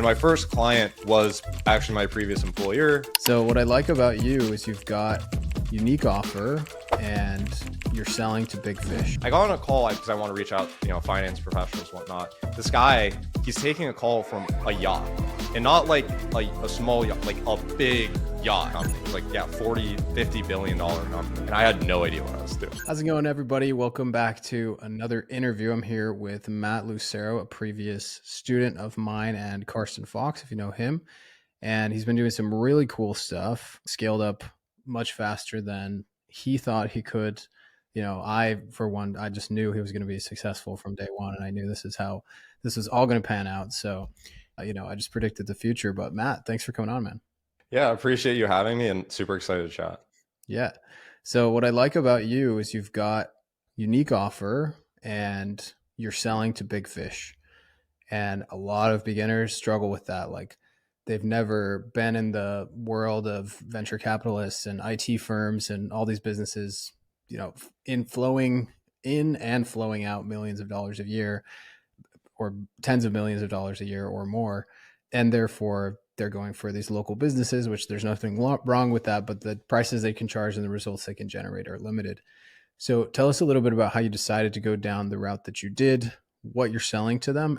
And my first client was actually my previous employer. So what I like about you is you've got unique offer and you're selling to big fish. I got on a call because I want to reach out, finance professionals, whatnot. This guy, he's taking a call from a yacht, and not like a small yacht, like a big yacht company, like 40, $50 billion company. And I had no idea what I was doing. How's it going, everybody? Welcome back to another interview. I'm here with Matt Lucero, a previous student of mine, and Carson Fox, if you know him. And he's been doing some really cool stuff, scaled up much faster than he thought he could. I just knew he was going to be successful from day one, and I knew this is how this is all going to pan out. So, I just predicted the future. But Matt, thanks for coming on, man. Yeah, I appreciate you having me and super excited to chat. Yeah. So what I like about you is you've got unique offer and you're selling to big fish. And a lot of beginners struggle with that. Like they've never been in the world of venture capitalists and IT firms and all these businesses, flowing in and flowing out millions of dollars a year or tens of millions of dollars a year or more. And therefore they're going for these local businesses, which there's nothing wrong with that, but the prices they can charge and the results they can generate are limited. So tell us a little bit about how you decided to go down the route that you did, what you're selling to them,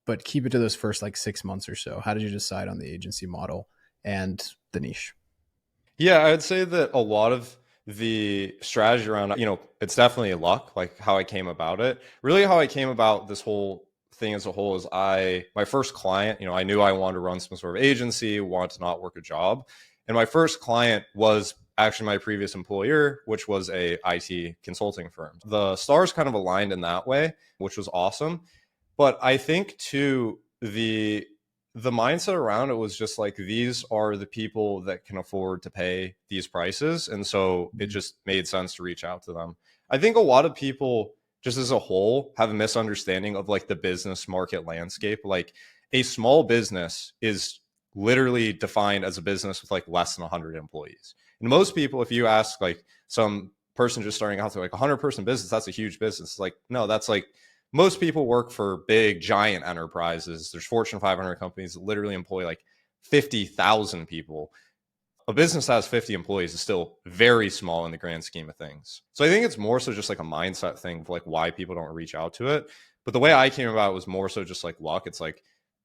but keep it to those first 6 months or so. How did you decide on the agency model and the niche? Yeah, I would say that a lot of the strategy around, it's definitely luck, like how I came about it. Really how I came about this whole thing as a whole is my first client, I knew I wanted to run some sort of agency, wanted to not work a job. And my first client was actually my previous employer, which was a IT consulting firm. The stars kind of aligned in that way, which was awesome. But I think too, the mindset around it was just like, these are the people that can afford to pay these prices. And so it just made sense to reach out to them. I think a lot of people just as a whole have a misunderstanding of the business market landscape. Like a small business is literally defined as a business with less than 100 employees. And most people, if you ask some person just starting out to 100-person business, that's a huge business. No, that's most people work for big giant enterprises. There's Fortune 500 companies that literally employ 50,000 people. A business that has 50 employees is still very small in the grand scheme of things. So I think it's more so just a mindset thing of why people don't reach out to it. But the way I came about was more so just luck. It's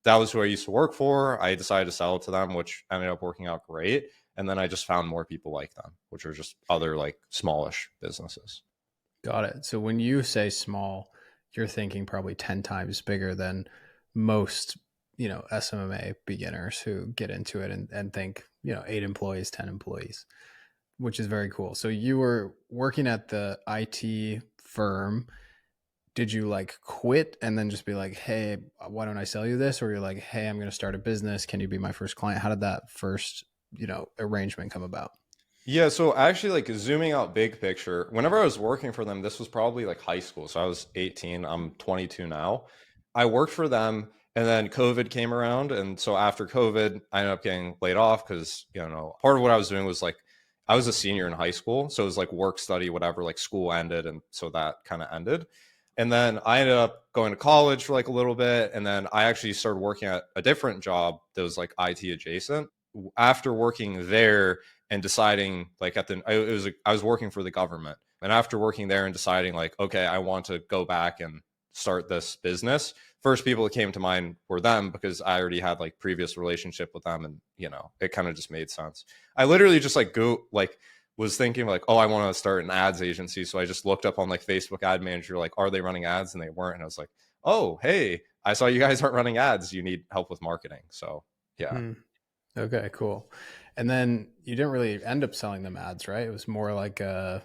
that was who I used to work for. I decided to sell it to them, which ended up working out great. And then I just found more people like them, which are just other smallish businesses. Got it. So when you say small, you're thinking probably 10 times bigger than most, SMMA beginners who get into it and think, 8 employees, 10 employees, which is very cool. So you were working at the IT firm. Did you quit and then just be like, hey, why don't I sell you this? Or you're like, hey, I'm going to start a business. Can you be my first client? How did that first, arrangement come about? Yeah, so actually zooming out big picture, whenever I was working for them, this was probably high school. So I was 18, I'm 22 now. I worked for them and then COVID came around. And so after COVID, I ended up getting laid off because, part of what I was doing was I was a senior in high school. So it was work, study, whatever, school ended. And so that kind of ended. And then I ended up going to college for a little bit. And then I actually started working at a different job that was IT adjacent. After working there and deciding I was working for the government. And after working there and deciding okay, I want to go back and start this business. First people that came to mind were them because I already had previous relationship with them. And, it kind of just made sense. I literally just was thinking oh, I want to start an ads agency. So I just looked up on Facebook ad manager, are they running ads? And they weren't. And I was like, oh, hey, I saw you guys aren't running ads. You need help with marketing. So yeah. Okay, cool. And then you didn't really end up selling them ads, right? It was more like a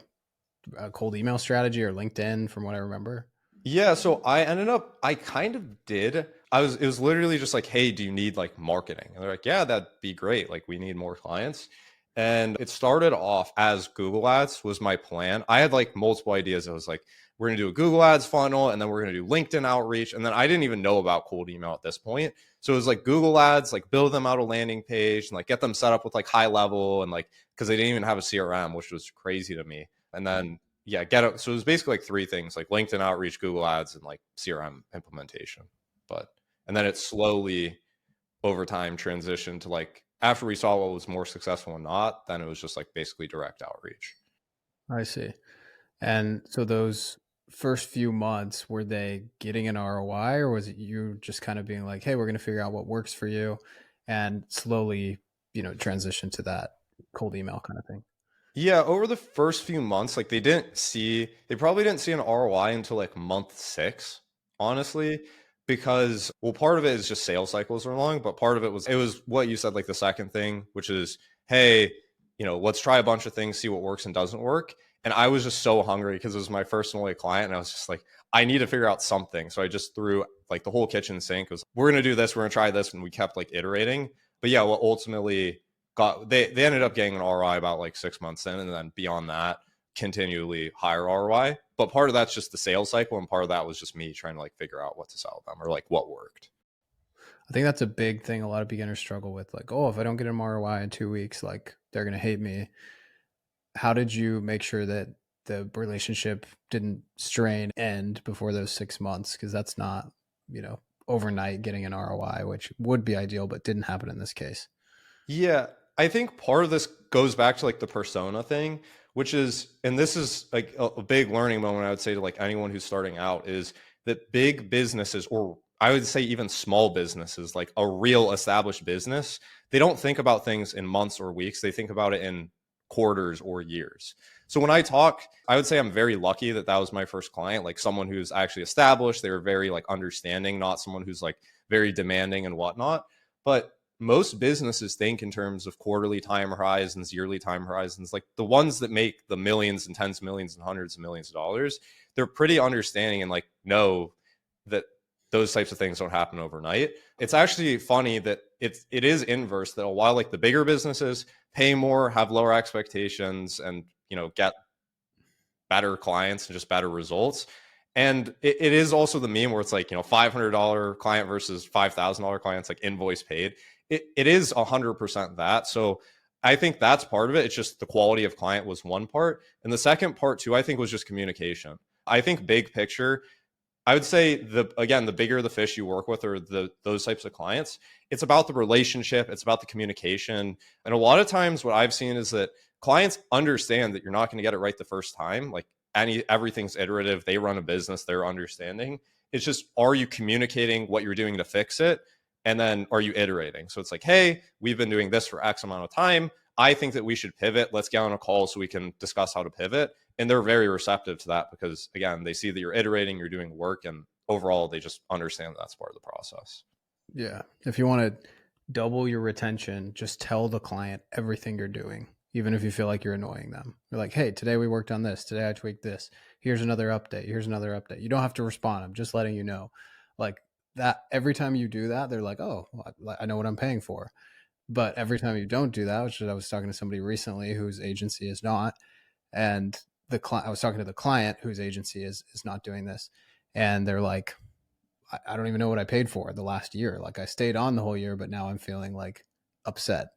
cold email strategy or LinkedIn from what I remember. Yeah. So I kind of did. It was literally just hey, do you need marketing? And they're like, yeah, that'd be great. We need more clients. And it started off as Google Ads was my plan. I had multiple ideas. I was we're going to do a Google Ads funnel and then we're going to do LinkedIn outreach. And then I didn't even know about cold email at this point. So it was Google Ads, build them out a landing page and get them set up with high level and because they didn't even have a CRM, which was crazy to me. And then, yeah, so it was basically 3 things, LinkedIn outreach, Google Ads, and CRM implementation. But And then it slowly over time transitioned to like, after we saw what was more successful and not, then it was just like basically direct outreach. I see. And so those first few months, were they getting an ROI, or was it you just kind of being like, hey, we're going to figure out what works for you and slowly, transition to that cold email kind of thing? Yeah, over the first few months, like they probably didn't see an ROI until like month 6, honestly, because well, part of it is just sales cycles are long, but part of it was what you said, like the second thing, which is, hey, let's try a bunch of things, see what works and doesn't work. And I was just so hungry because it was my first and only client, and I was just like, I need to figure out something. So I just threw like the whole kitchen sink. It was, we're gonna do this, we're gonna try this, and we kept like iterating. But yeah, what ultimately they ended up getting an ROI about like 6 months in, and then beyond that, continually higher ROI. But part of that's just the sales cycle, and part of that was just me trying to like figure out what to sell them or like what worked. I think that's a big thing a lot of beginners struggle with. Like, oh, if I don't get an ROI in 2 weeks, like they're going to hate me. How did you make sure that the relationship didn't strain end before those 6 months? Because that's not, overnight getting an ROI, which would be ideal, but didn't happen in this case. Yeah, I think part of this goes back to like the persona thing, which is, and this is like a big learning moment, I would say to like anyone who's starting out, is that big businesses, or I would say even small businesses, like a real established business, they don't think about things in months or weeks. They think about it in quarters or years. So when I talk, I would say I'm very lucky that that was my first client, like someone who's actually established. They were very like understanding, not someone who's like very demanding and whatnot. But most businesses think in terms of quarterly time horizons, yearly time horizons, like the ones that make the millions and tens of millions and hundreds of millions of dollars. They're pretty understanding and like know that those types of things don't happen overnight. It's actually funny that it is inverse, that while like the bigger businesses pay more, have lower expectations, and get better clients and just better results. And it is also the meme where it's like, $500 client versus $5,000 clients, like invoice paid. It is 100% that. So I think that's part of it. It's just the quality of client was one part. And the second part too, I think, was just communication. I think big picture, I would say the bigger the fish you work with, or those types of clients, it's about the relationship, it's about the communication. And a lot of times what I've seen is that clients understand that you're not going to get it right the first time. Like everything's iterative. They run a business, they're understanding. It's just, are you communicating what you're doing to fix it? And then are you iterating? So it's like, hey, we've been doing this for X amount of time. I think that we should pivot. Let's get on a call so we can discuss how to pivot. And they're very receptive to that because, again, they see that you're iterating, you're doing work, and overall, they just understand that that's part of the process. Yeah. If you want to double your retention, just tell the client everything you're doing, even if you feel like you're annoying them. You're like, hey, today we worked on this. Today I tweaked this. Here's another update. Here's another update. You don't have to respond. I'm just letting you know. Like that, every time you do that, they're like, oh, I know what I'm paying for. But every time you don't do that, which I was talking to somebody recently whose agency is not, and I was talking to the client whose agency is not doing this, and they're like, I don't even know what I paid for the last year. Like I stayed on the whole year, but now I'm feeling like upset.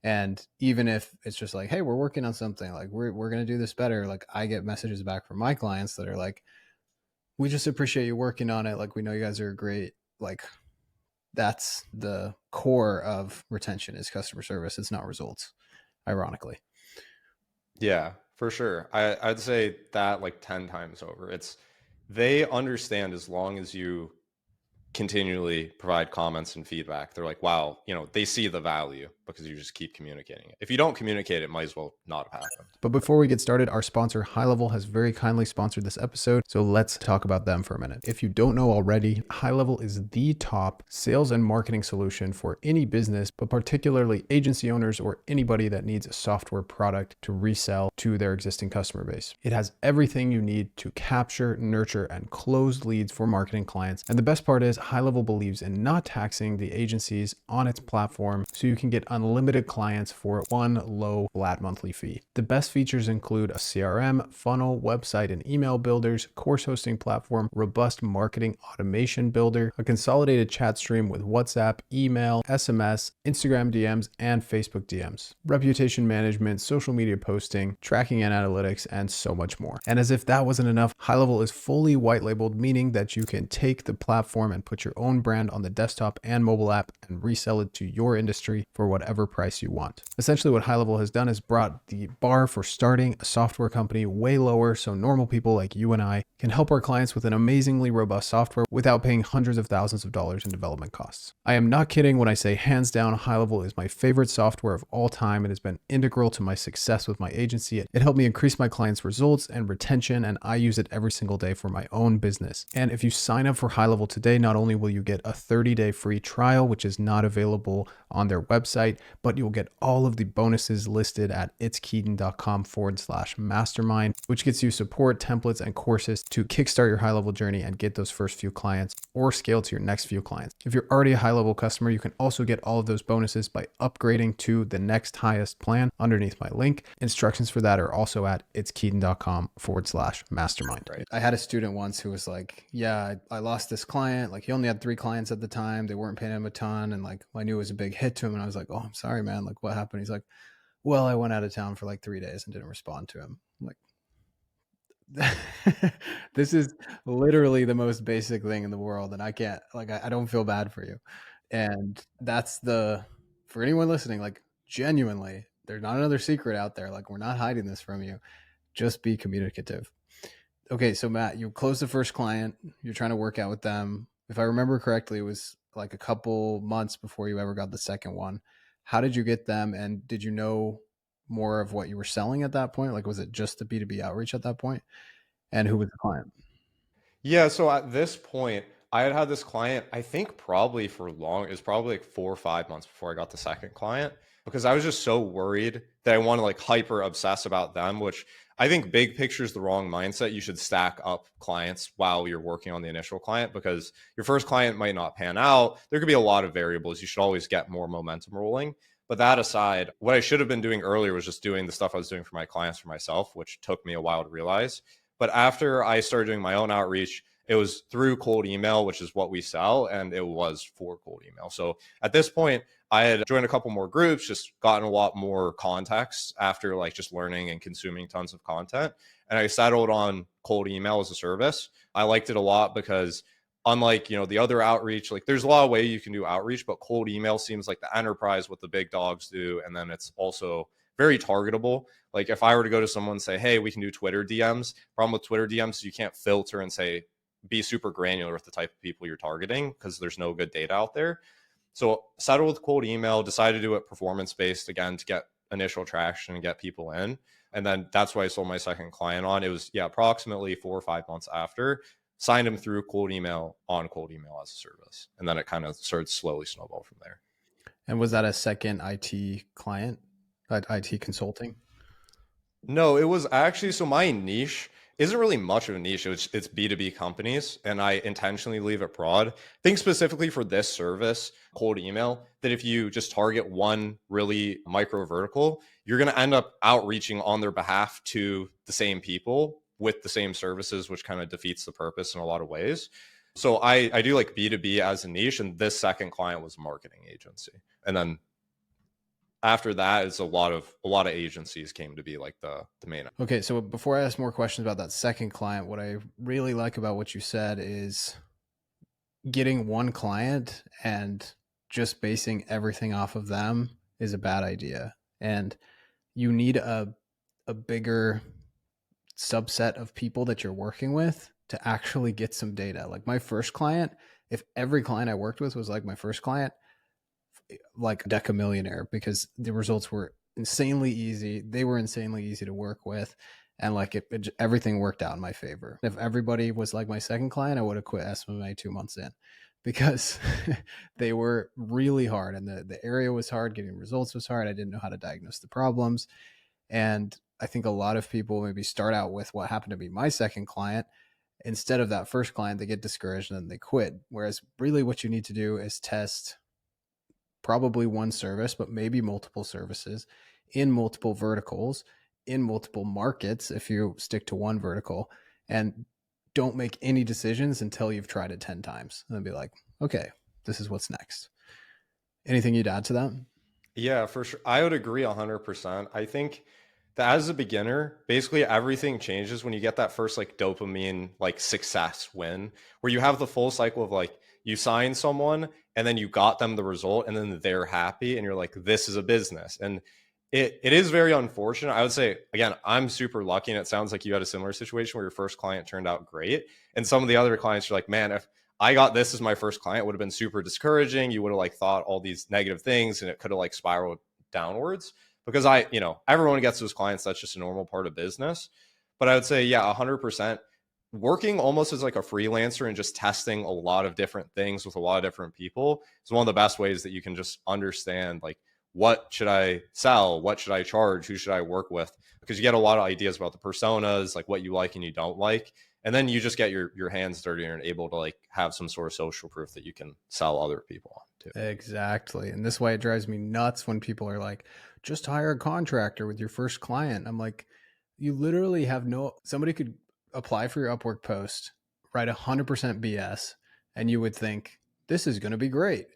And even if it's just like, hey, we're working on something, like we're gonna do this better. Like I get messages back from my clients that are like, we just appreciate you working on it. Like we know you guys are great. Like that's the core of retention is customer service. It's not results, ironically. Yeah, for sure. I'd say that like 10 times over. They understand as long as you continually provide comments and feedback. They're like, wow, they see the value because you just keep communicating it. If you don't communicate, it might as well not have happened. But before we get started, our sponsor, High Level, has very kindly sponsored this episode. So let's talk about them for a minute. If you don't know already, High Level is the top sales and marketing solution for any business, but particularly agency owners or anybody that needs a software product to resell to their existing customer base. It has everything you need to capture, nurture, and close leads for marketing clients. And the best part is High Level believes in not taxing the agencies on its platform, so you can get unlimited clients for one low flat monthly fee. The best features include a CRM, funnel, website and email builders, course hosting platform, robust marketing automation builder, a consolidated chat stream with WhatsApp, email, SMS, Instagram DMs, and Facebook DMs, reputation management, social media posting, tracking and analytics, and so much more. And as if that wasn't enough, High Level is fully white labeled, meaning that you can take the platform and put your own brand on the desktop and mobile app and resell it to your industry for whatever price you want. Essentially, what High Level has done is brought the bar for starting a software company way lower so normal people like you and I can help our clients with an amazingly robust software without paying hundreds of thousands of dollars in development costs. I am not kidding when I say hands down, High Level is my favorite software of all time. It has been integral to my success with my agency. It helped me increase my clients' results and retention, and I use it every single day for my own business. And if you sign up for High Level today, not only will you get a 30-day free trial, which is not available on their website, but you'll get all of the bonuses listed at itskeaton.com/mastermind, which gets you support, templates, and courses to kickstart your High Level journey and get those first few clients or scale to your next few clients. If you're already a High Level customer, you can also get all of those bonuses by upgrading to the next highest plan underneath my link. Instructions for that are also at itskeaton.com/mastermind. Right. I had a student once who was like, yeah, I lost this client. Like he only had 3 clients at the time. They weren't paying him a ton. And like, I knew it was a big hit to him. And I was like, oh, I'm sorry, man. Like what happened? He's like, well, I went out of town for like 3 days and didn't respond to him. I'm like, this is literally the most basic thing in the world. And I can't, like, I don't feel bad for you. And that's for anyone listening, like genuinely, there's not another secret out there. Like we're not hiding this from you. Just be communicative. Okay. So Matt, you closed the first client, you're trying to work out with them. If I remember correctly, it was like a couple months before you ever got the second one. How did you get them? And did you know more of what you were selling at that point? Like, was it just the B2B outreach at that point? And who was the client? Yeah, so at this point, I had this client, I think probably for long, it was probably like 4 or 5 months before I got the second client, because I was just so worried that I want to like hyper obsess about them, which I think big picture is the wrong mindset. You should stack up clients while you're working on the initial client, because your first client might not pan out. There could be a lot of variables. You should always get more momentum rolling. But that aside, what I should have been doing earlier was just doing the stuff I was doing for my clients for myself, which took me a while to realize. But after I started doing my own outreach, it was through cold email, which is what we sell, and it was for cold email. So at this point, I had joined a couple more groups, just gotten a lot more context after like just learning and consuming tons of content. And I settled on cold email as a service. I liked it a lot because unlike, the other outreach, like there's a lot of ways you can do outreach, but cold email seems like the enterprise, what the big dogs do. And then it's also very targetable. Like if I were to go to someone and say, hey, we can do Twitter DMs, problem with Twitter DMs, you can't filter and say, be super granular with the type of people you're targeting because there's no good data out there. So settled with cold email, decided to do it performance based again to get initial traction and get people in. And then that's why I sold my second client on. It was approximately 4 or 5 months after, signed him through cold email on cold email as a service. And then it kind of started slowly snowball from there. And was that a second IT client, IT consulting? No, it was actually, so my niche isn't really much of a niche. It's B2B companies, and I intentionally leave it broad. Think specifically for this service, cold email, that if you just target one really micro vertical, you're going to end up outreaching on their behalf to the same people with the same services, which kind of defeats the purpose in a lot of ways. So I do like B2B as a niche, and this second client was a marketing agency. And then after that, it's a lot of agencies came to be like the main. Okay, so before I ask more questions about that second client, what I really like about what you said is getting one client and just basing everything off of them is a bad idea. And you need a bigger subset of people that you're working with to actually get some data. Like my first client, if every client I worked with was like my first client, like Deca Millionaire, because the results were insanely easy. They were insanely easy to work with. And like everything worked out in my favor. If everybody was like my second client, I would have quit SMMA 2 months in because they were really hard. And the area was hard. Getting results was hard. I didn't know how to diagnose the problems. And I think a lot of people maybe start out with what happened to be my second client. Instead of that first client, they get discouraged and then they quit. Whereas really what you need to do is test probably one service, but maybe multiple services in multiple verticals, in multiple markets, if you stick to one vertical, and don't make any decisions until you've tried it 10 times. And then be like, okay, this is what's next. Anything you'd add to that? Yeah, for sure. I would agree 100%. I think that as a beginner, basically everything changes when you get that first like dopamine, like success win, where you have the full cycle of like, you sign someone and then you got them the result and then they're happy and you're like, this is a business. And it is very unfortunate. I would say, again, I'm super lucky, and it sounds like you had a similar situation where your first client turned out great. And some of the other clients are like, man, if I got this as my first client, it would have been super discouraging. You would have like thought all these negative things and it could have like spiraled downwards. Because everyone gets those clients. That's just a normal part of business. But I would say, yeah, 100% working almost as like a freelancer and just testing a lot of different things with a lot of different people is one of the best ways that you can just understand, like, what should I sell? What should I charge? Who should I work with? Because you get a lot of ideas about the personas, like what you like and you don't like. And then you just get your hands dirty and able to like have some sort of social proof that you can sell other people on too. Exactly. And this way it drives me nuts when people are like, just hire a contractor with your first client. I'm like, you literally have somebody could apply for your Upwork post, write 100% BS, and you would think this is going to be great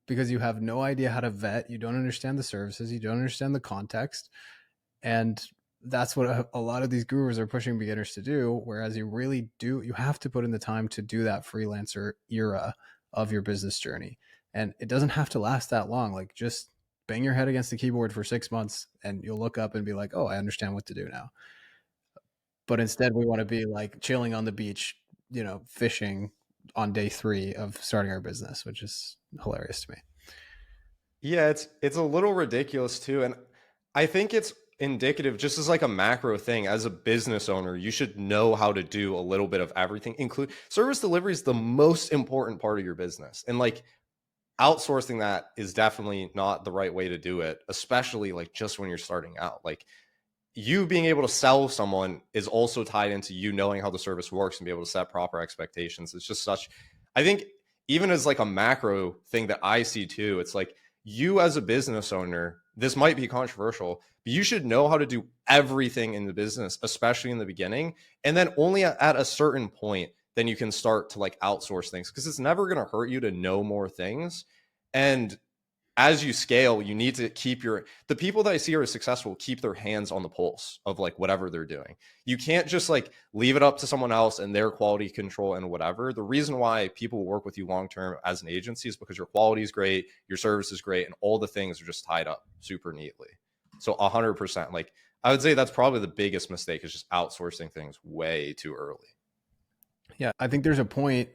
because you have no idea how to vet. You don't understand the services. You don't understand the context. And that's what a lot of these gurus are pushing beginners to do. Whereas you have to put in the time to do that freelancer era of your business journey. And it doesn't have to last that long. Like, just bang your head against the keyboard for 6 months and you'll look up and be like, oh, I understand what to do now. But instead we want to be like chilling on the beach, fishing on day 3 of starting our business, which is hilarious to me. Yeah, it's a little ridiculous too. And I think it's indicative, just as like a macro thing, as a business owner, you should know how to do a little bit of everything. Include service delivery is the most important part of your business. And like outsourcing that is definitely not the right way to do it, especially like just when you're starting out. Like, you being able to sell someone is also tied into you knowing how the service works and be able to set proper expectations. It's just I think, even as like a macro thing that I see too, it's like, you as a business owner, this might be controversial, but you should know how to do everything in the business, especially in the beginning. And then only at a certain point, then you can start to like outsource things, because it's never going to hurt you to know more things. And as you scale, you need to keep the people that I see are successful keep their hands on the pulse of like whatever they're doing. You can't just like leave it up to someone else and their quality control and whatever. The reason why people work with you long term as an agency is because your quality is great, your service is great, and all the things are just tied up super neatly. So 100%, like, I would say that's probably the biggest mistake, is just outsourcing things way too early. Yeah, I think there's a point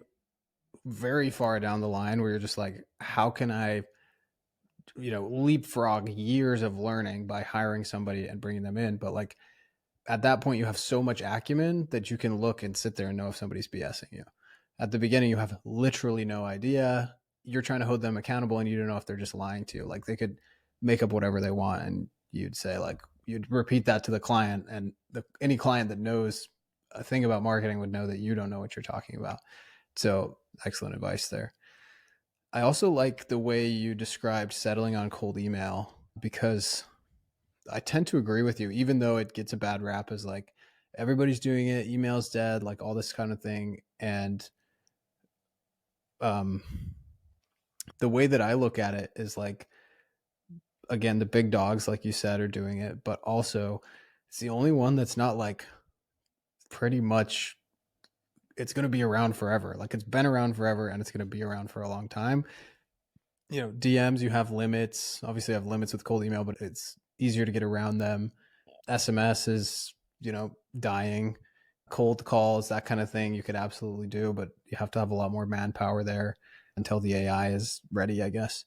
very far down the line where you're just like, how can I leapfrog years of learning by hiring somebody and bringing them in? But like, at that point, you have so much acumen that you can look and sit there and know if somebody's BSing you. At the beginning, you have literally no idea. You're trying to hold them accountable and you don't know if they're just lying to you. Like, they could make up whatever they want and you'd say, like, you'd repeat that to the client, and any client that knows a thing about marketing would know that you don't know what you're talking about. So excellent advice there. I also like the way you described settling on cold email, because I tend to agree with you, even though it gets a bad rap as like everybody's doing it, email's dead, like all this kind of thing. And um, the way that I look at it is like, again, the big dogs, like you said, are doing it, but also it's the only one that's not like pretty much, it's going to be around forever. Like, it's been around forever and it's going to be around for a long time. DMs, you have limits. Obviously, I have limits with cold email, but it's easier to get around them. SMS is, dying. Cold calls, that kind of thing, you could absolutely do, but you have to have a lot more manpower there until the AI is ready, I guess.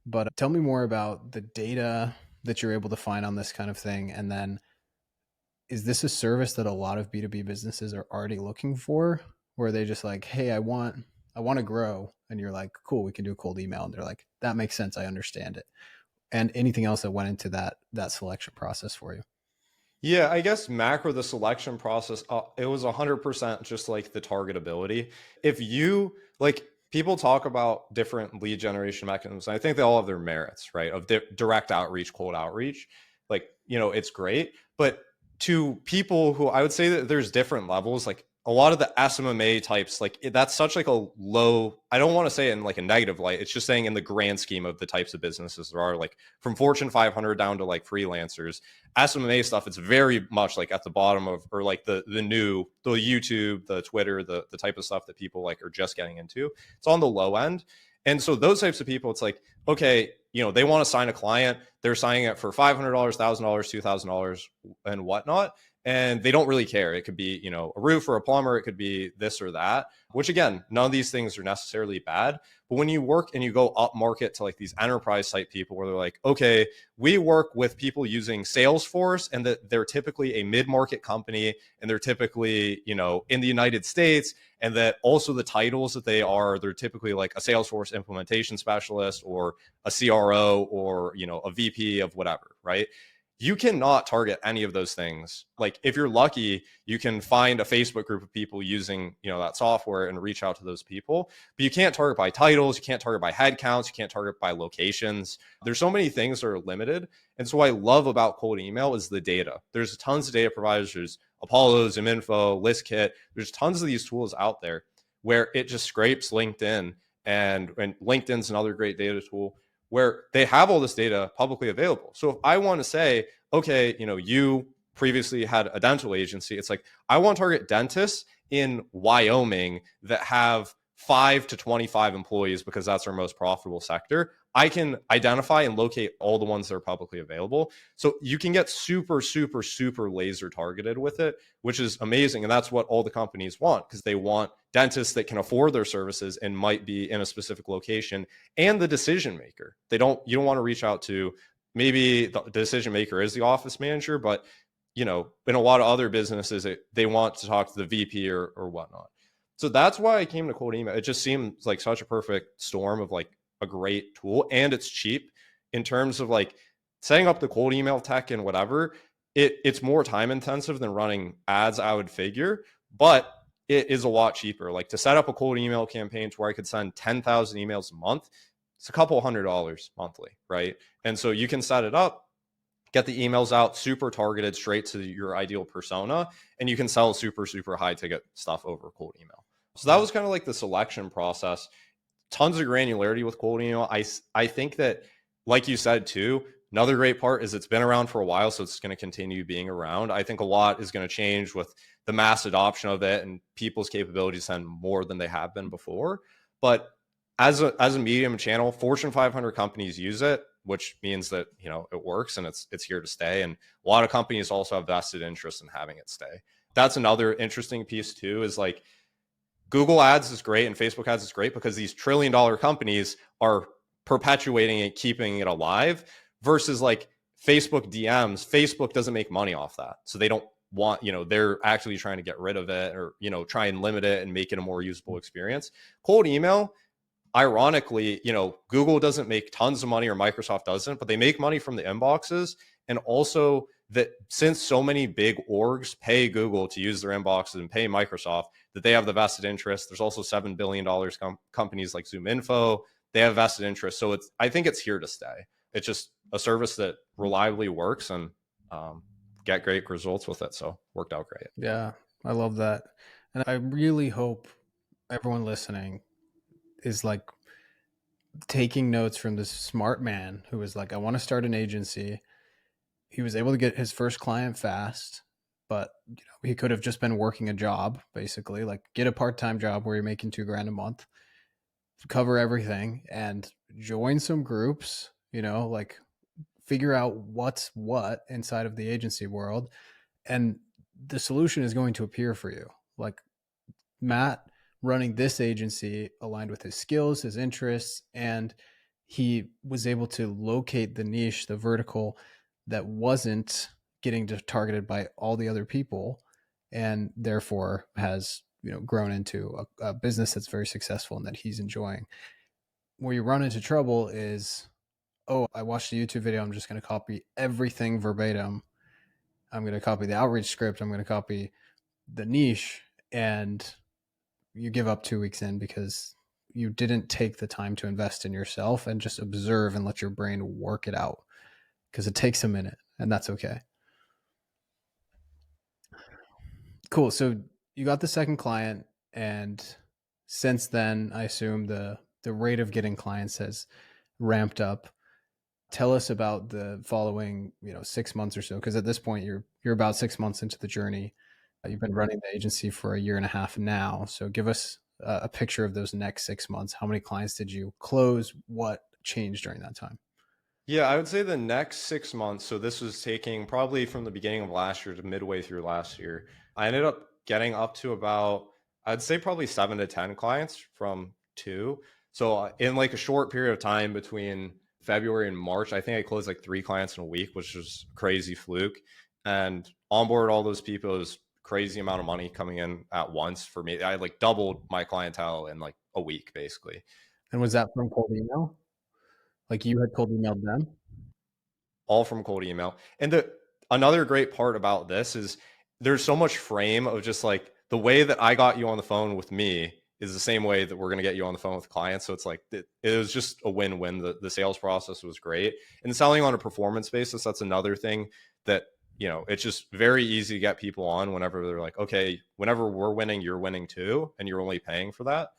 But tell me more about the data that you're able to find on this kind of thing. And then, is this a service that a lot of B2B businesses are already looking for? Or are they just like, hey, I want to grow? And you're like, cool, we can do a cold email. And they're like, that makes sense. I understand it. And anything else that went into that selection process for you? Yeah, I guess macro, the selection process, it was 100% just like the targetability. If you like, people talk about different lead generation mechanisms, and I think they all have their merits, right? Of direct outreach, cold outreach, like, it's great. But to people who, I would say that there's different levels, like a lot of the SMMA types, like that's such like a low, I don't want to say it in like a negative light. It's just saying in the grand scheme of the types of businesses there are, like from Fortune 500 down to like freelancers, SMMA stuff, it's very much like at the bottom of, or like the YouTube, the Twitter, the type of stuff that people like are just getting into. It's on the low end. And so those types of people, it's like, okay, they want to sign a client. They're signing it for $500, $1,000, $2,000 and whatnot, and they don't really care. It could be, a roof or a plumber. It could be this or that, which again, none of these things are necessarily bad. But when you work and you go up market to like these enterprise type people where they're like, okay, we work with people using Salesforce, and that they're typically a mid-market company, and they're typically, in the United States, and that also the titles that they're typically like a Salesforce implementation specialist or a CRO or, a VP of whatever, right? You cannot target any of those things. Like if you're lucky, you can find a Facebook group of people using, that software and reach out to those people. But you can't target by titles, you can't target by head counts, you can't target by locations. There's so many things that are limited. And so what I love about cold email is the data. There's tons of data providers. There's Apollo, ZoomInfo, ListKit. There's tons of these tools out there where it just scrapes LinkedIn, and LinkedIn's another great data tool where they have all this data publicly available. So if I want to say, okay, you previously had a dental agency, it's like, I want to target dentists in Wyoming that have 5 to 25 employees because that's our most profitable sector. I can identify and locate all the ones that are publicly available. So you can get super, super, super laser targeted with it, which is amazing. And that's what all the companies want, because they want dentists that can afford their services and might be in a specific location, and the decision maker. You don't want to reach out to, maybe the decision maker is the office manager, but in a lot of other businesses, they want to talk to the VP or whatnot. So that's why I came to cold email. It just seems like such a perfect storm of like a great tool, and it's cheap in terms of like setting up the cold email tech and whatever. It's more time intensive than running ads, I would figure, but it is a lot cheaper. Like to set up a cold email campaign to where I could send 10,000 emails a month, it's a couple $100 monthly, right? And so you can set it up, get the emails out super targeted straight to your ideal persona, and you can sell super, super high ticket stuff over cold email. So that was kind of like the selection process. Tons of granularity with cold email. I think that, like you said too, another great part is it's been around for a while, so it's going to continue being around. I think a lot is going to change with the mass adoption of it and people's capabilities send more than they have been before. But as a medium channel, Fortune 500 companies use it, which means that it works and it's here to stay. And a lot of companies also have vested interest in having it stay. That's another interesting piece too, is like Google ads is great and Facebook ads is great because these $1 trillion companies are perpetuating it, keeping it alive, versus like Facebook DMs. Facebook doesn't make money off that. So they don't want, they're actually trying to get rid of it, or, try and limit it and make it a more usable experience. Cold email, ironically, Google doesn't make tons of money, or Microsoft doesn't, but they make money from the inboxes. And also that since so many big orgs pay Google to use their inboxes and pay Microsoft, that they have the vested interest. There's also $7 billion companies like ZoomInfo. They have vested interest. So I think it's here to stay. It's just a service that reliably works, and get great results with it. So worked out great. Yeah, I love that. And I really hope everyone listening is like taking notes from this smart man who was like, I want to start an agency. He was able to get his first client fast, but he could have just been working a job, basically, like get a part-time job where you're making $2,000 a month, cover everything, and join some groups, like figure out what's what inside of the agency world. And the solution is going to appear for you. Like Matt running this agency aligned with his skills, his interests, and he was able to locate the niche, the vertical that wasn't getting targeted by all the other people, and therefore has grown into a business that's very successful and that he's enjoying. Where you run into trouble is, oh, I watched a YouTube video, I'm just going to copy everything verbatim. I'm going to copy the outreach script, I'm going to copy the niche, and you give up 2 weeks in because you didn't take the time to invest in yourself and just observe and let your brain work it out, because it takes a minute, and that's okay. Cool. So you got the second client, and since then, I assume the rate of getting clients has ramped up. Tell us about the following, 6 months or so, because at this point you're about 6 months into the journey. You've been running the agency for a year and a half now, so give us a picture of those next 6 months. How many clients did you close? What changed during that time? Yeah, I would say the next 6 months. So this was taking probably from the beginning of last year to midway through last year. I ended up getting up to about, I'd say probably 7 to 10 clients from two. So in like a short period of time between February and March, I think I closed like 3 clients in a week, which was crazy fluke. And onboard all those people was crazy amount of money coming in at once for me. I like doubled my clientele in like a week, basically. And was that from cold email? Like you had cold emailed them? All from cold email. And the another great part about this is there's so much frame of just like the way that I got you on the phone with me is the same way that we're going to get you on the phone with clients. So it's like it was just a win-win. The sales process was great. And selling on a performance basis, that's another thing that, it's just very easy to get people on whenever they're like, okay, whenever we're winning, you're winning too, and you're only paying for that.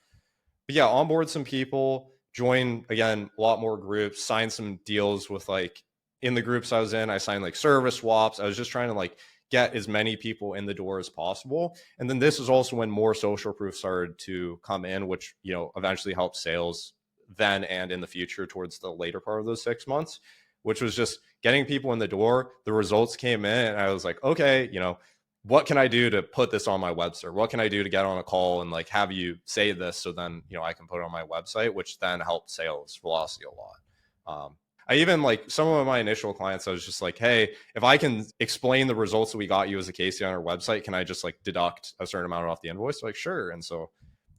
But yeah, onboard some people, join again a lot more groups, sign some deals with like in the groups I was in, I signed like service swaps. I was just trying to like get as many people in the door as possible. And then this is also when more social proof started to come in, which eventually helped sales then and in the future towards the later part of those 6 months, which was just getting people in the door. The results came in, and I was like, okay, what can I do to put this on my website? What can I do to get on a call and like have you say this so then, I can put it on my website, which then helped sales velocity a lot. I even like some of my initial clients, I was just like, hey, if I can explain the results that we got you as a case on our website, can I just like deduct a certain amount off the invoice? Like, sure. And so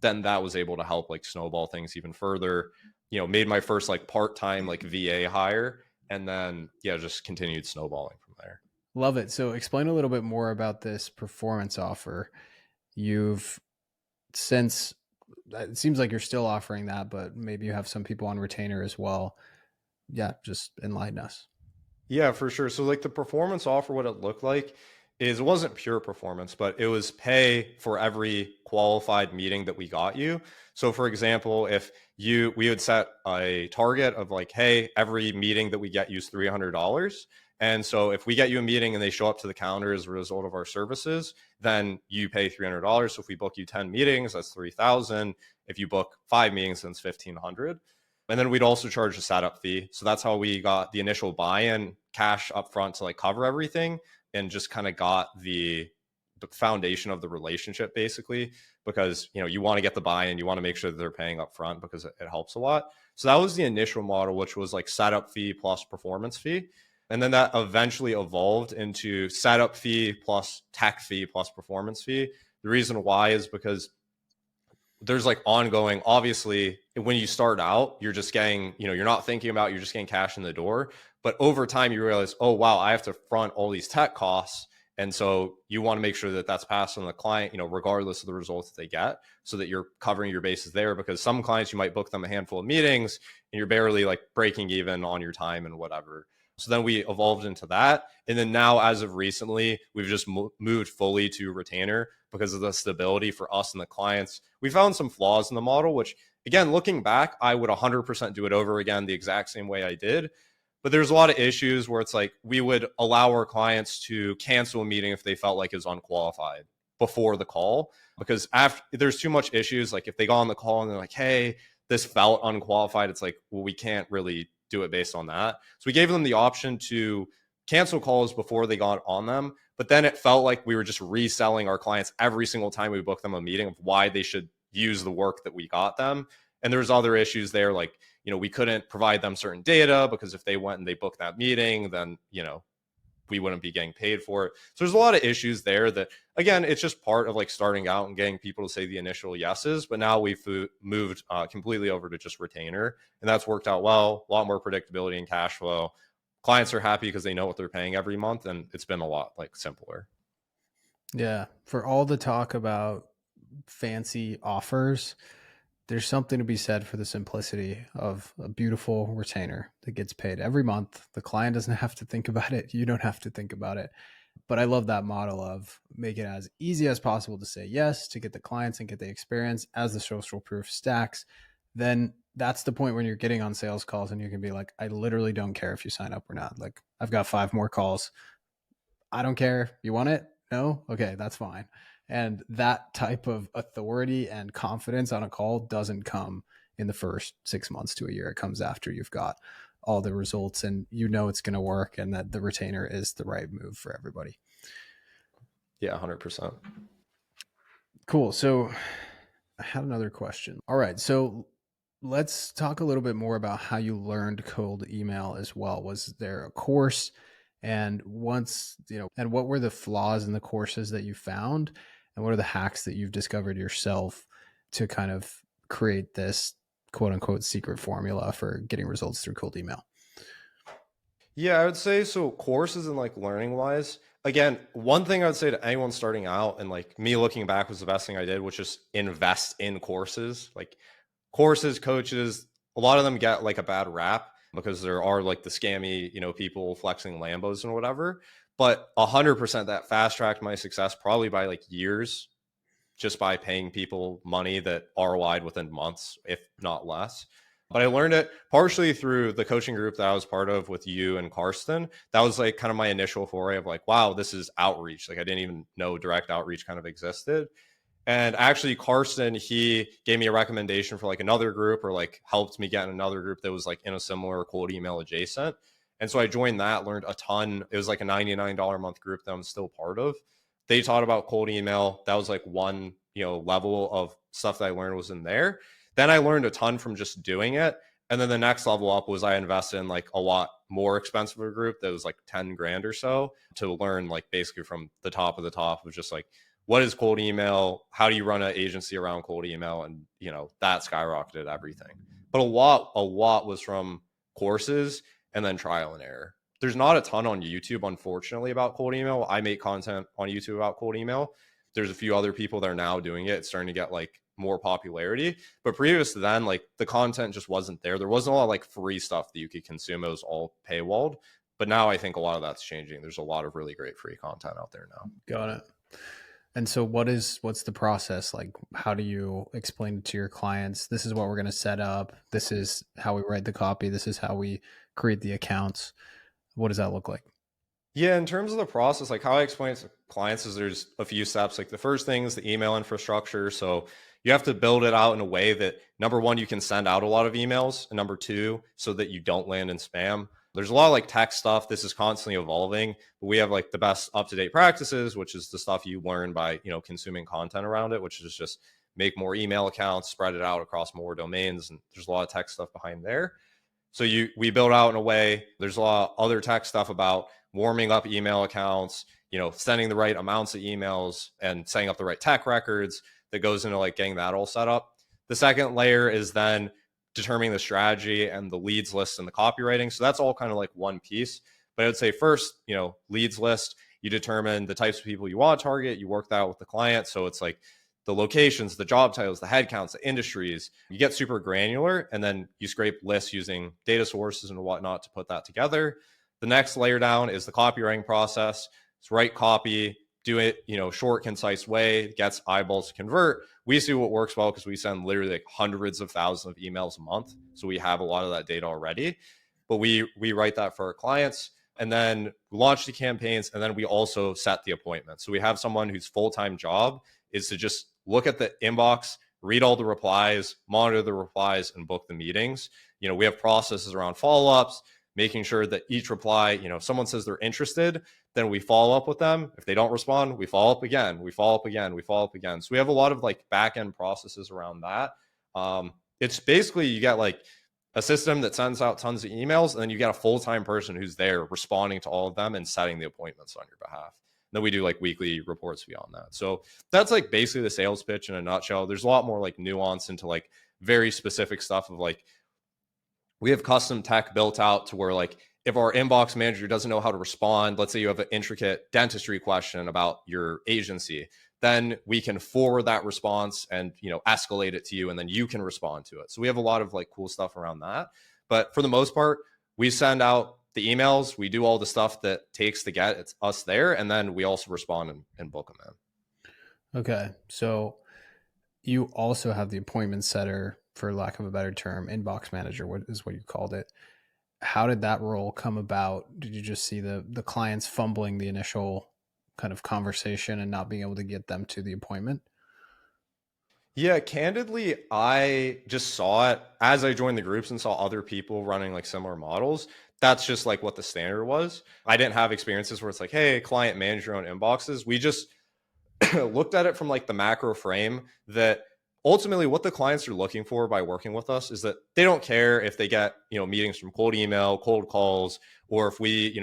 then that was able to help like snowball things even further, made my first like part-time like VA hire, and then, yeah, just continued snowballing from there. Love it. So explain a little bit more about this performance offer. You've since it seems like you're still offering that, but maybe you have some people on retainer as well. Yeah, just enlighten us. Yeah, for sure. So like the performance offer, what it looked like is it wasn't pure performance, but it was pay for every qualified meeting that we got you. So for example, if we would set a target of like, hey, every meeting that we get you is $300. And so if we get you a meeting and they show up to the calendar as a result of our services, then you pay $300. So if we book you 10 meetings, that's 3,000. If you book 5 meetings, then it's 1,500. And then we'd also charge a setup fee. So that's how we got the initial buy-in cash upfront to like cover everything, and just kind of got the foundation of the relationship basically, because you want to get the buy-in, you want to make sure that they're paying upfront because it helps a lot. So that was the initial model, which was like setup fee plus performance fee. And then that eventually evolved into setup fee plus tech fee plus performance fee. The reason why is because there's like ongoing, obviously when you start out, you're just getting, you're not thinking about, you're just getting cash in the door. But over time you realize, oh wow, I have to front all these tech costs. And so you want to make sure that that's passed on the client, regardless of the results that they get, so that you're covering your bases there. Because some clients, you might book them a handful of meetings and you're barely like breaking even on your time and whatever. So then we evolved into that. And then now, as of recently, we've just moved fully to retainer because of the stability for us and the clients. We found some flaws in the model, which again, looking back, I would 100% do it over again the exact same way I did. But there's a lot of issues where it's like we would allow our clients to cancel a meeting if they felt like it was unqualified before the call, because after there's too much issues. Like if they go on the call and they're like, hey, this felt unqualified, it's like, well, we can't really do it based on that. So we gave them the option to cancel calls before they got on them. But then it felt like we were just reselling our clients every single time we booked them a meeting of why they should use the work that we got them. And there's other issues there, like, we couldn't provide them certain data because if they went and they booked that meeting, then, we wouldn't be getting paid for it. So there's a lot of issues there that, again, it's just part of like starting out and getting people to say the initial yeses. But now we've moved completely over to just retainer, and that's worked out well. A lot more predictability and cash flow. Clients are happy because they know what they're paying every month, and it's been a lot like simpler. Yeah. For all the talk about fancy offers, there's something to be said for the simplicity of a beautiful retainer that gets paid every month. The client doesn't have to think about it. You don't have to think about it. But I love that model of make it as easy as possible to say yes, to get the clients and get the experience. As the social proof stacks, then that's the point when you're getting on sales calls and you can be like, I literally don't care if you sign up or not. Like, I've got 5 more calls. I don't care. You want it? No? Okay, that's fine. And that type of authority and confidence on a call doesn't come in the first 6 months to a year. It comes after you've got all the results and you know it's going to work and that the retainer is the right move for everybody. Yeah, 100%. Cool. So I had another question. All right. So let's talk a little bit more about how you learned cold email as well. Was there a course? And once, and what were the flaws in the courses that you found? And what are the hacks that you've discovered yourself to kind of create this quote unquote secret formula for getting results through cold email? Yeah, I would say so. Courses and like learning wise, again, one thing I would say to anyone starting out and like me looking back was the best thing I did, which is invest in courses. Like courses, coaches, a lot of them get like a bad rap because there are like the scammy, people flexing Lambos and whatever. But 100% that fast tracked my success probably by like years just by paying people money that ROI'd within months, if not less. But I learned it partially through the coaching group that I was part of with you and Karsten. That was like kind of my initial foray of like, wow, this is outreach. Like I didn't even know direct outreach kind of existed. And actually, Karsten, he gave me a recommendation for like another group or like helped me get in another group that was like in a similar cold email adjacent. And so I joined that, learned a ton. It was like a $99 a month group that I'm still part of. They taught about cold email. That was like one, level of stuff that I learned was in there. Then I learned a ton from just doing it. And then the next level up was I invested in like a lot more expensive group that was like 10 grand or so to learn like basically from the top of just like, what is cold email? How do you run an agency around cold email? And, that skyrocketed everything. But a lot was from courses and then trial and error. There's not a ton on YouTube, unfortunately, about cold email. I make content on YouTube about cold email. There's a few other people that are now doing it. It's starting to get like more popularity. But previous to then, like the content just wasn't there. There wasn't a lot of like free stuff that you could consume. It was all paywalled. But now I think a lot of that's changing. There's a lot of really great free content out there now. Got it. And so what's the process like? How do you explain it to your clients? This is what we're going to set up. This is how we write the copy. This is how we create the accounts. What does that look like? Yeah, in terms of the process, like how I explain it to clients is there's a few steps. Like the first thing is the email infrastructure. So you have to build it out in a way that number one, you can send out a lot of emails, and number two, so that you don't land in spam. There's a lot of like tech stuff. This is constantly evolving, but we have like the best up-to-date practices, which is the stuff you learn by, consuming content around it, which is just make more email accounts, spread it out across more domains. And there's a lot of tech stuff behind there. So we build out in a way, there's a lot of other tech stuff about warming up email accounts, sending the right amounts of emails and setting up the right tech records that goes into like getting that all set up. The second layer is then determining the strategy and the leads list and the copywriting. So that's all kind of like one piece. But I would say first, leads list, you determine the types of people you want to target, you work that out with the client. So it's like the locations, the job titles, the headcounts, the industries, you get super granular, and then you scrape lists using data sources and whatnot to put that together. The next layer down is the copywriting process. It's write copy, do it, short, concise way, gets eyeballs to convert. We see what works well because we send literally like hundreds of thousands of emails a month. So we have a lot of that data already, but we write that for our clients and then launch the campaigns. And then we also set the appointment. So we have someone whose full-time job is to just look at the inbox, read all the replies, monitor the replies, and book the meetings. We have processes around follow-ups, making sure that each reply, if someone says they're interested, then we follow up with them. If they don't respond, we follow up again, we follow up again, we follow up again. So we have a lot of like back-end processes around that. It's basically, you get like a system that sends out tons of emails, and then you get a full-time person who's there responding to all of them and setting the appointments on your behalf. Then we do like weekly reports beyond that. So that's like basically the sales pitch in a nutshell. There's a lot more like nuance into like very specific stuff of like, we have custom tech built out to where like, if our inbox manager doesn't know how to respond, let's say you have an intricate dentistry question about your agency, then we can forward that response and, escalate it to you, and then you can respond to it. So we have a lot of like cool stuff around that. But for the most part, we send out the emails, we do all the stuff that takes to get it's us there, and then we also respond and book them in. Okay. So you also have the appointment setter, for lack of a better term, inbox manager, what is what you called it. How did that role come about? Did you just see the clients fumbling the initial kind of conversation and not being able to get them to the appointment? Yeah, candidly, I just saw it as I joined the groups and saw other people running like similar models. That's just like what the standard was. I didn't have experiences where it's like, hey, client manage your own inboxes. We just looked at it from like the macro frame that ultimately what the clients are looking for by working with us is that they don't care if they get, meetings from cold email, cold calls, or if we,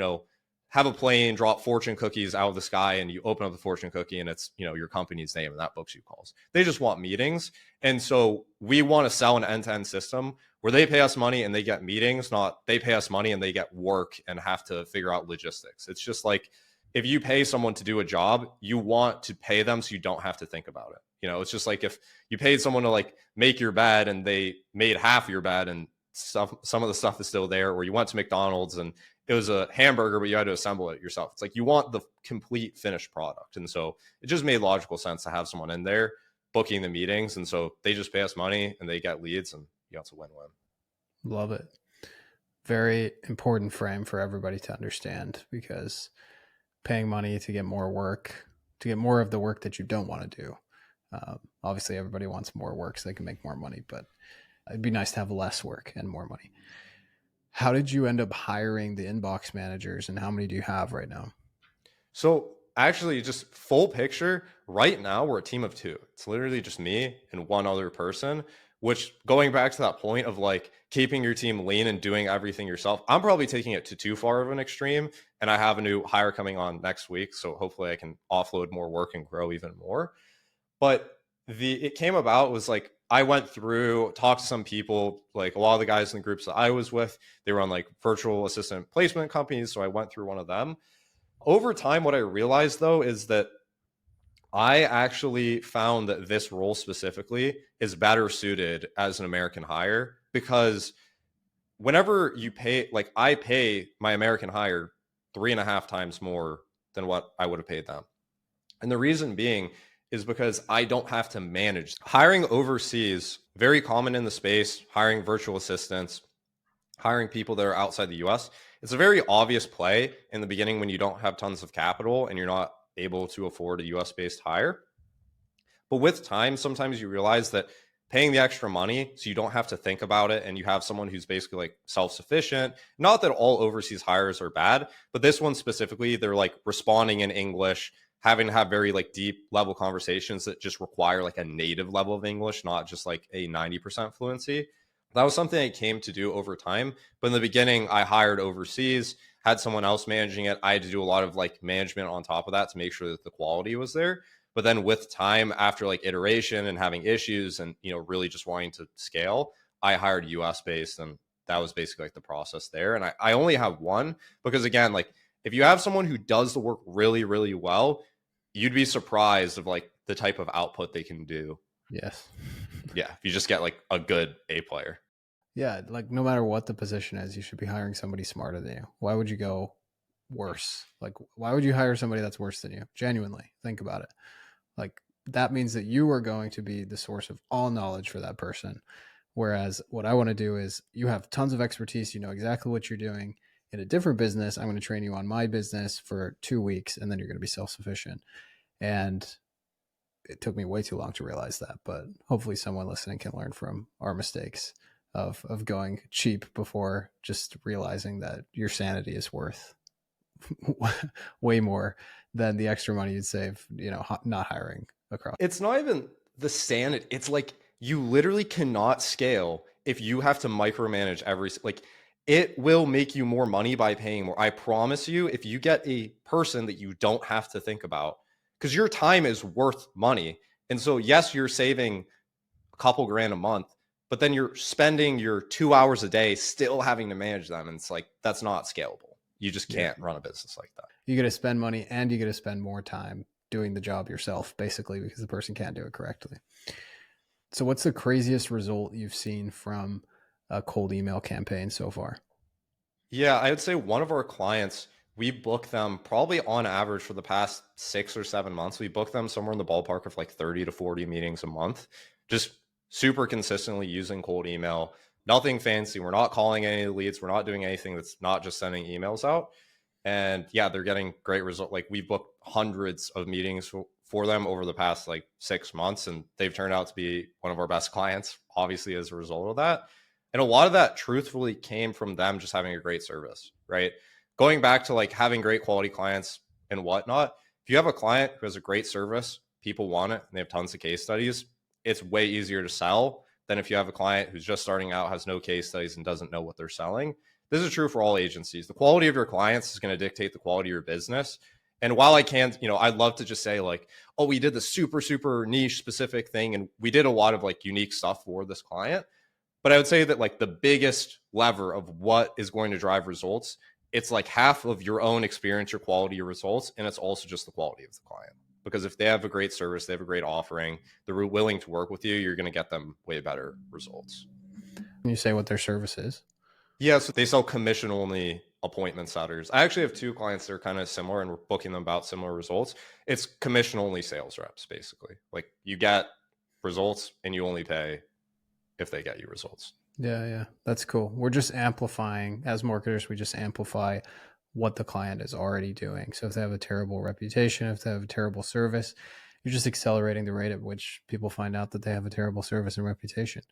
have a plane drop fortune cookies out of the sky and you open up the fortune cookie and it's, your company's name and that books you calls. They just want meetings. And so we want to sell an end-to-end system where they pay us money and they get meetings, not they pay us money and they get work and have to figure out logistics. It's just like, if you pay someone to do a job, you want to pay them so you don't have to think about it. It's just like if you paid someone to like make your bed and they made half your bed and stuff, some of the stuff is still there, or you went to McDonald's and it was a hamburger, but you had to assemble it yourself. It's like you want the complete finished product. And so it just made logical sense to have someone in there booking the meetings. And so they just pay us money and they get leads and it's a win-win. Love it. Very important frame for everybody to understand, because paying money to get more work, to get more of the work that you don't want to do. Obviously, everybody wants more work so they can make more money, but it'd be nice to have less work and more money. How did you end up hiring the inbox managers, and how many do you have right now? So actually, just full picture, right now we're a team of 2. It's literally just me and one other person, which, going back to that point of like keeping your team lean and doing everything yourself, I'm probably taking it to too far of an extreme. And I have a new hire coming on next week. So hopefully I can offload more work and grow even more. But it came about was like I went through, talked to some people, like a lot of the guys in the groups that I was with, they were on like virtual assistant placement companies. So I went through one of them. Over time, what I realized though is that I actually found that this role specifically is better suited as an American hire, because whenever you pay, like I pay my American hire 3.5 times more than what I would have paid them. And the reason being is because I don't have to manage. Hiring overseas, very common in the space, hiring virtual assistants, hiring people that are outside the US. It's a very obvious play in the beginning when you don't have tons of capital and you're not able to afford a US based hire. But with time, sometimes you realize that paying the extra money so you don't have to think about it and you have someone who's basically like self-sufficient, not that all overseas hires are bad, but this one specifically, they're like responding in English, having to have very like deep level conversations that just require like a native level of English, not just like a 90% fluency. That was something I came to do over time. But in the beginning, I hired overseas, had someone else managing it. I had to do a lot of like management on top of that to make sure that the quality was there. But then with time, after like iteration and having issues and, really just wanting to scale, I hired US based, and that was basically like the process there. And I only have one because, again, like if you have someone who does the work really, really well, you'd be surprised of like the type of output they can do. Yes. Yeah. If you just get like a good A player. Yeah. Like no matter what the position is, you should be hiring somebody smarter than you. Why would you go worse? Like, why would you hire somebody that's worse than you? Genuinely think about it. Like that means that you are going to be the source of all knowledge for that person. Whereas what I want to do is you have tons of expertise. You know exactly what you're doing in a different business. I'm going to train you on my business for 2 weeks and then you're going to be self-sufficient. And it took me way too long to realize that, but hopefully someone listening can learn from our mistakes of going cheap before just realizing that your sanity is worth way more than the extra money you'd save, not hiring across. It's not even the sanity. It's like you literally cannot scale if you have to micromanage like it will make you more money by paying more. I promise you, if you get a person that you don't have to think about, because your time is worth money. And so, yes, you're saving a couple grand a month, but then you're spending your 2 hours a day still having to manage them. And it's like, that's not scalable. You just can't run a business like that. You get to spend money and you get to spend more time doing the job yourself, basically, because the person can't do it correctly. So what's the craziest result you've seen from a cold email campaign so far? Yeah, I would say one of our clients, we book them probably on average for the past 6 or 7 months. We book them somewhere in the ballpark of like 30 to 40 meetings a month, just super consistently using cold email. Nothing fancy. We're not calling any leads. We're not doing anything that's not just sending emails out. And yeah, they're getting great result. Like we booked hundreds of meetings for them over the past like 6 months, and they've turned out to be one of our best clients, obviously, as a result of that. And a lot of that truthfully came from them just having a great service, right? Going back to like having great quality clients and whatnot, if you have a client who has a great service, people want it, and they have tons of case studies, it's way easier to sell than if you have a client who's just starting out, has no case studies, and doesn't know what they're selling. This is true for all agencies. The quality of your clients is going to dictate the quality of your business. And while I can't, I'd love to just say like, oh, we did the super, super niche specific thing. And we did a lot of like unique stuff for this client. But I would say that like the biggest lever of what is going to drive results, it's like half of your own experience, your quality of results, and it's also just the quality of the client. Because if they have a great service, they have a great offering, they're willing to work with you, you're going to get them way better results. Can you say what their service is? Yeah, so they sell commission only appointment setters. I actually have two clients that are kind of similar and we're booking them about similar results. It's commission only sales reps, basically. Like you get results and you only pay if they get you results. Yeah, yeah, that's cool. We're just amplifying, as marketers, we just amplify what the client is already doing. So if they have a terrible reputation, if they have a terrible service, you're just accelerating the rate at which people find out that they have a terrible service and reputation.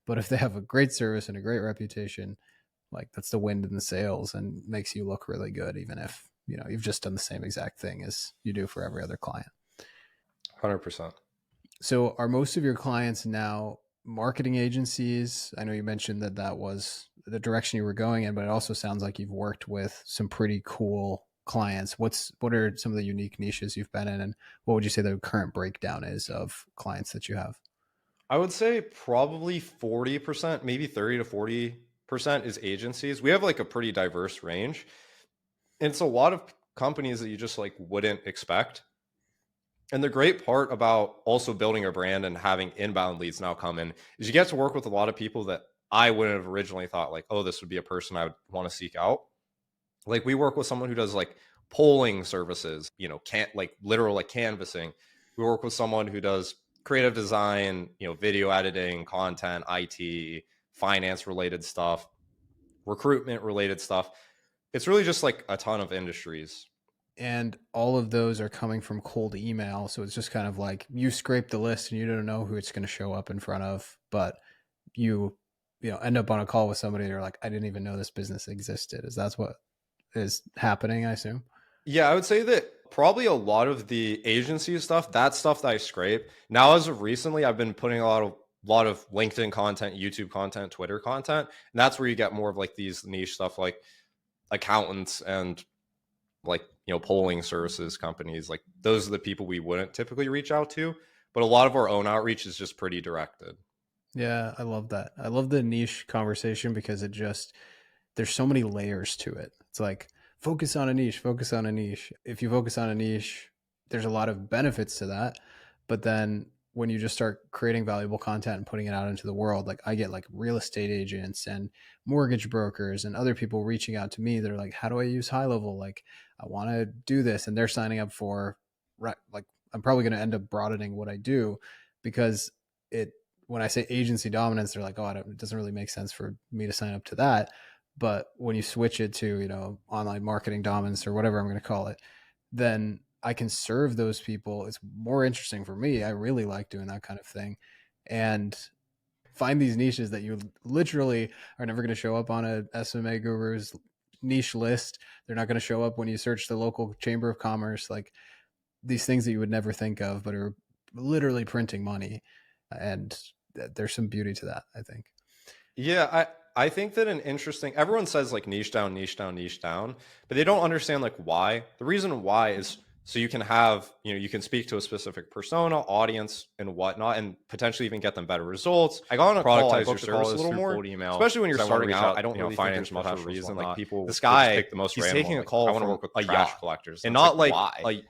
But if they have a great service and a great reputation, like that's the wind in the sails and makes you look really good, even if you've just done the same exact thing as you do for every other client. 100%. So are most of your clients now marketing agencies? I know you mentioned that that was the direction you were going in, but it also sounds like you've worked with some pretty cool clients. What are some of the unique niches you've been in, and what would you say the current breakdown is of clients that you have? I would say probably 40%, maybe 30 to 40% is agencies. We have like a pretty diverse range. And it's a lot of companies that you just like wouldn't expect. And the great part about also building a brand and having inbound leads now come in is you get to work with a lot of people that I wouldn't have originally thought like, oh, this would be a person I would want to seek out. Like we work with someone who does like polling services, can't like literal like canvassing. We work with someone who does creative design, video editing, content, IT, finance related stuff, recruitment related stuff. It's really just like a ton of industries. And all of those are coming from cold email, so it's just kind of like you scrape the list and you don't know who it's going to show up in front of, but you end up on a call with somebody and you're like, I didn't even know this business existed. Is that's what is happening, I assume? Yeah, I would say that probably a lot of the agency stuff, that stuff that I scrape. Now, as of recently, I've been putting a lot of LinkedIn content, YouTube content, Twitter content, and that's where you get more of like these niche stuff like accountants and like polling services companies. Like those are the people we wouldn't typically reach out to, but a lot of our own outreach is just pretty directed. Yeah, I love that. I love the niche conversation because there's so many layers to it. It's like focus on a niche, focus on a niche. If you focus on a niche, there's a lot of benefits to that. But then when you just start creating valuable content and putting it out into the world, like I get like real estate agents and mortgage brokers and other people reaching out to me. They're like, how do I use high level? Like, I want to do this. And they're signing up for, right. Like, I'm probably going to end up broadening what I do because it, when I say agency dominance, they're like, oh, it doesn't really make sense for me to sign up to that. But when you switch it to, online marketing dominance or whatever I'm going to call it, then I can serve those people. It's more interesting for me. I really like doing that kind of thing and find these niches that you literally are never going to show up on a SMA guru's niche list. They're not going to show up when you search the local chamber of commerce, like these things that you would never think of, but are literally printing money. And there's some beauty to that, I think. Yeah, I think that an interesting everyone says like niche down, niche down, niche down, but they don't understand like why. The reason why is So you can have, you can speak to a specific persona, audience, and whatnot, and potentially even get them better results. I got on a call, I booked a service a little more, cold email, especially when you're starting out. I don't really think there's much of a reason. Like people, this guy, pick the most he's random taking a call. I want to work with a trash collectors, and not like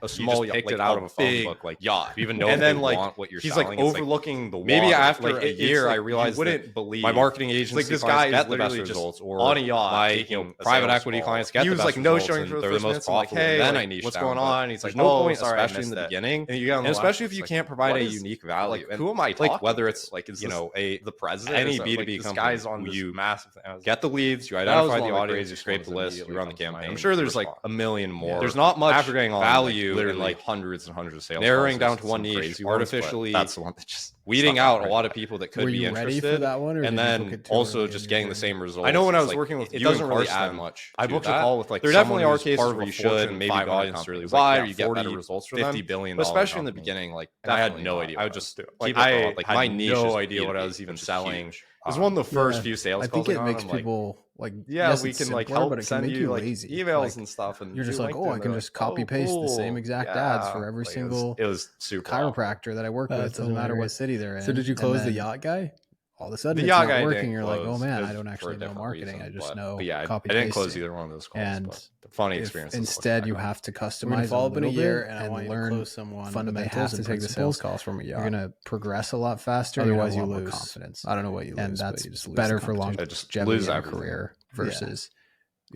a small yacht, picked it out of a phone book, like yacht. Even know, and then like he's like overlooking the water. Maybe after a year, I realized wouldn't believe my marketing agency like this guy is literally just results, or on a yacht. My private equity clients get the best results. He was like no showing for the most profitable. Then I niche what's going on. He's like no point, especially in the beginning, and especially if you can't provide a unique value. Who am I talking? Like whether it's like is the president, any B2B company, guys on you massive get the leads, you identify the audience, you scrape the list, you run the campaign. I'm sure there's like a million more. There's not much after getting value in like hundreds and hundreds of sales. Narrowing down to one niche artificially. That's the one that just weeding out a lot of people that could be interested. Ready for that one, and then also just getting the same results. I know when I was working with, it doesn't really add much. I booked a call with like there definitely are cases where you should, and maybe the audience really wide, or you get better results from them. $50 billion, especially in the beginning. Like I had no idea. I would just like I had no idea what I was even selling. It was one of the first few sales. I think it makes people like we can like help send you like emails and stuff, and you're just like, oh, I can just copy paste the same exact ads for every single. It was super chiropractor that I work with. Doesn't matter what city they're in. So did you close the yacht guy? All of a sudden, the it's yacht not guy working. You're close. like, oh man, I don't actually know marketing. I just know copy. I didn't close either one of those calls. And the funny experience. Instead, you have to customize a little bit and learn fundamentals and take the sales calls from a yacht. You're gonna progress a lot faster. Otherwise, you lose confidence. I don't know what you lose, and that's better for longevity in a career versus.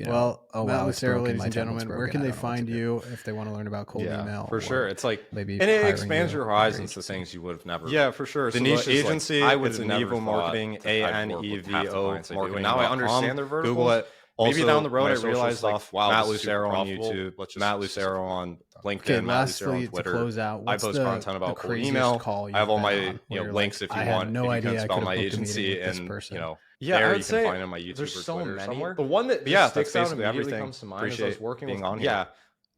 Well, Matt Lucero, ladies and gentlemen, where can they find you if they want to learn about cold email? For sure. It's like, maybe and it expands your horizons to things you would have never. Yeah, for sure. The niche agency, it's Anevo Marketing, ANEVO Marketing. Now I understand their verticals. Google it. Maybe down the road, I realized like, wow, Matt Lucero on YouTube, Matt Lucero on LinkedIn, Matt Lucero on Twitter. I post content about cold email. I have all my links if you want. If you can spell my agency and there you can find on my YouTube or Twitter somewhere. The one that sticks out immediately comes to mind is I was working being on here.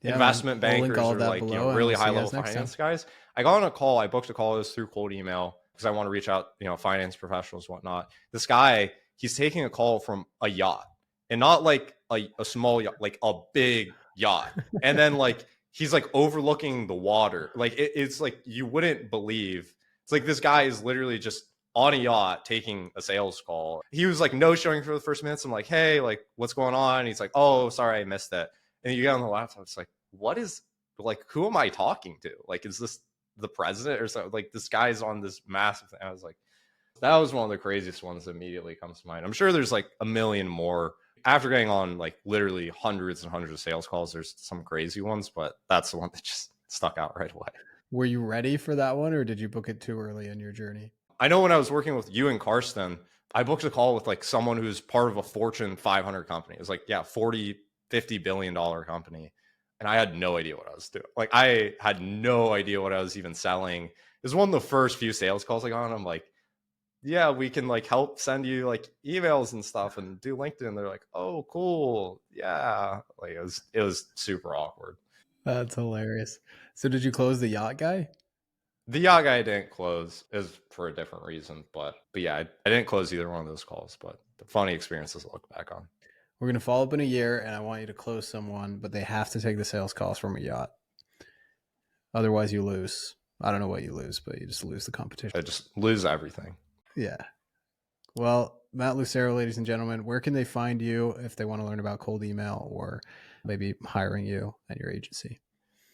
Investment bankers or like really high level finance guys. I got on a call. I booked a call. It was through cold email because I want to reach out, finance professionals, whatnot. This guy, he's taking a call from a yacht. And not like a small yacht, like a big yacht. And then like he's like overlooking the water. Like it's like you wouldn't believe. It's like this guy is literally just on a yacht taking a sales call. He was like no showing for the first minutes. I'm like, hey, like what's going on? And he's like, oh, sorry, I missed it. And you get on the laptop. It's like, what is like, who am I talking to? Like, is this the president or something? Like this guy's on this massive thing. I was like, that was one of the craziest ones that immediately comes to mind. I'm sure there's like a million more. After getting on like literally hundreds and hundreds of sales calls, there's some crazy ones, but that's the one that just stuck out right away. Were you ready for that one, or did you book it too early in your journey? I know when I was working with you and Karsten, I booked a call with like someone who's part of a Fortune 500 company. It was like, 40, $50 billion company. And I had no idea what I was doing. Like I had no idea what I was even selling. It was one of the first few sales calls I got on. I'm like, yeah, we can like help send you like emails and stuff and do LinkedIn. They're like, oh, cool. Yeah. Like it was super awkward. That's hilarious. So did you close the yacht guy? The yacht guy didn't close. It was for a different reason. But yeah, I didn't close either one of those calls, but the funny experiences to look back on. We're going to follow up in a year and I want you to close someone, but they have to take the sales calls from a yacht. Otherwise you lose. I don't know what you lose, but you just lose the competition. I just lose everything. Yeah. Well, Matt Lucero, ladies and gentlemen, where can they find you if they want to learn about cold email or maybe hiring you and your agency?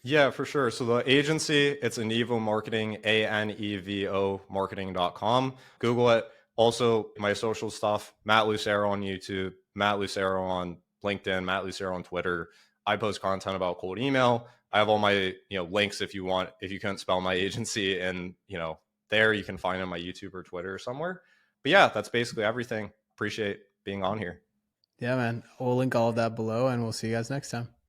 Yeah, for sure. So the agency, it's Anevo Marketing, ANEVO marketing.com. Google it. Also, my social stuff, Matt Lucero on YouTube, Matt Lucero on LinkedIn, Matt Lucero on Twitter. I post content about cold email. I have all my links if you want, if you couldn't spell my agency, and there you can find on my YouTube or Twitter or somewhere. But yeah, that's basically everything. Appreciate being on here. Yeah, man. We'll link all of that below and we'll see you guys next time.